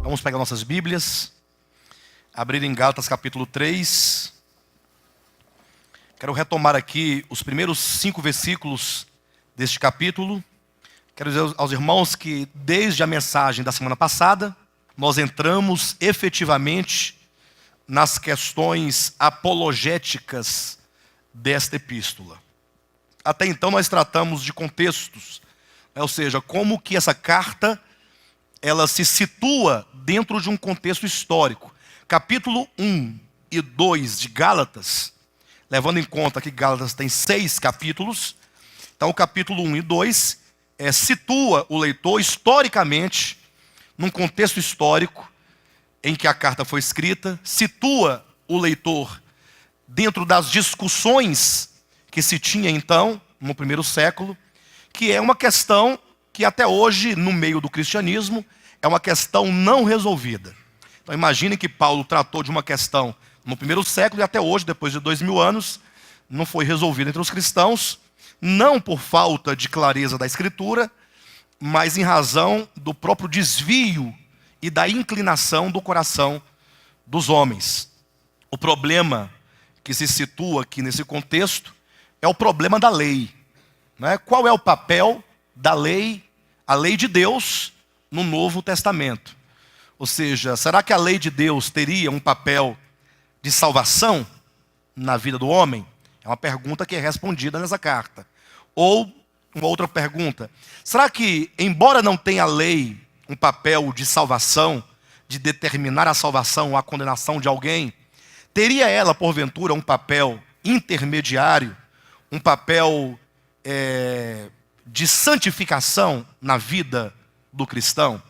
Vamos pegar nossas Bíblias, abrir em Gálatas capítulo 3. Quero retomar aqui os primeiros 5 versículos deste capítulo. Quero dizer aos irmãos que desde a mensagem da semana passada, nós entramos efetivamente nas questões apologéticas desta epístola. Até então nós tratamos de contextos, ou seja, como que essa carta ela se situa dentro de um contexto histórico. Capítulo 1 e 2 de Gálatas, levando em conta que Gálatas tem 6 capítulos, então o capítulo 1 e 2 situa o leitor historicamente, num contexto histórico em que a carta foi escrita, situa o leitor dentro das discussões que se tinha então, no primeiro século, que é uma questão que até hoje, no meio do cristianismo, é uma questão não resolvida. Então imagine que Paulo tratou de uma questão no primeiro século e até hoje, depois de 2000 anos, não foi resolvida entre os cristãos, não por falta de clareza da Escritura, mas em razão do próprio desvio e da inclinação do coração dos homens. O problema que se situa aqui nesse contexto é o problema da lei. Qual é o papel da lei, a lei de Deus, no Novo Testamento? Ou seja, será que a lei de Deus teria um papel de salvação na vida do homem? É uma pergunta que é respondida nessa carta. Ou, uma outra pergunta, será que, embora não tenha a lei um papel de salvação, de determinar a salvação ou a condenação de alguém, teria ela, porventura, um papel intermediário, um papel de santificação na vida do cristão?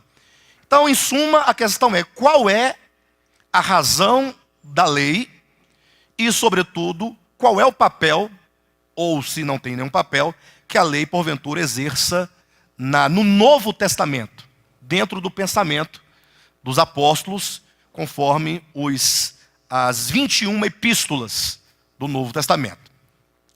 Então, em suma, a questão é qual é a razão da lei e, sobretudo, qual é o papel, ou se não tem nenhum papel, que a lei, porventura, exerça no Novo Testamento, dentro do pensamento dos apóstolos, conforme as 21 epístolas do Novo Testamento.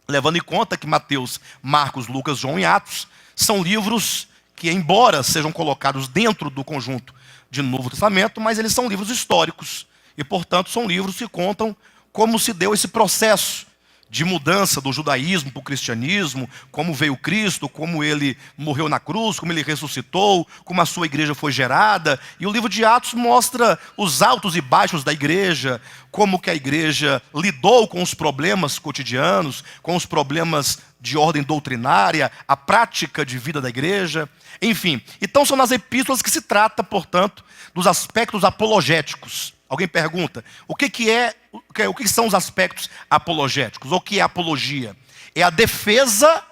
Levando em conta que Mateus, Marcos, Lucas, João e Atos são livros que, embora sejam colocados dentro do conjunto de Novo Testamento, mas eles são livros históricos e, portanto, são livros que contam como se deu esse processo de mudança do judaísmo para o cristianismo, como veio Cristo, como ele morreu na cruz, como ele ressuscitou, como a sua igreja foi gerada. E o livro de Atos mostra os altos e baixos da igreja, como que a igreja lidou com os problemas cotidianos, com os problemas de ordem doutrinária, a prática de vida da igreja. Enfim, então são nas epístolas que se trata, portanto, dos aspectos apologéticos. Alguém pergunta, o que são os aspectos apologéticos? O que é apologia? É a defesa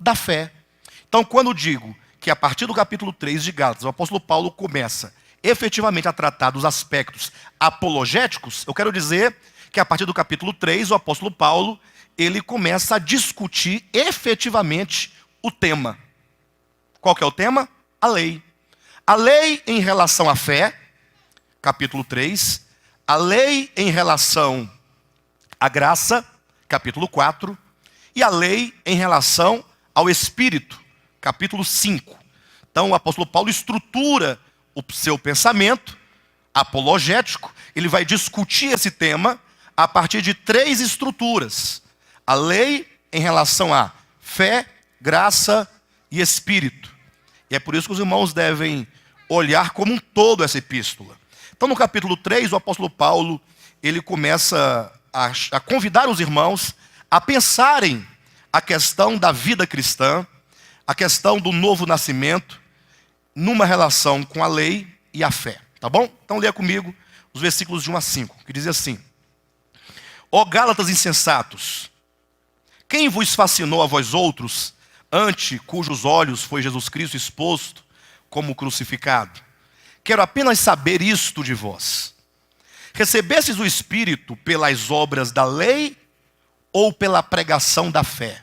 da fé. Então, quando digo que a partir do capítulo 3 de Gálatas, o apóstolo Paulo começa efetivamente a tratar dos aspectos apologéticos, eu quero dizer que a partir do capítulo 3, o apóstolo Paulo, ele começa a discutir efetivamente o tema. Qual que é o tema? A lei. A lei em relação à fé, capítulo 3, a lei em relação à graça, capítulo 4, e a lei em relação ao Espírito, capítulo 5. Então o apóstolo Paulo estrutura o seu pensamento apologético, ele vai discutir esse tema a partir de 3 estruturas. A lei em relação à fé, graça e Espírito. E é por isso que os irmãos devem olhar como um todo essa epístola. Então, no capítulo 3, o apóstolo Paulo, ele começa a convidar os irmãos a pensarem a questão da vida cristã, a questão do novo nascimento, numa relação com a lei e a fé. Tá bom? Então, leia comigo os versículos de 1 a 5, que diz assim: Ó Gálatas insensatos, quem vos fascinou a vós outros, ante cujos olhos foi Jesus Cristo exposto como crucificado? Quero apenas saber isto de vós: recebestes o Espírito pelas obras da lei ou pela pregação da fé?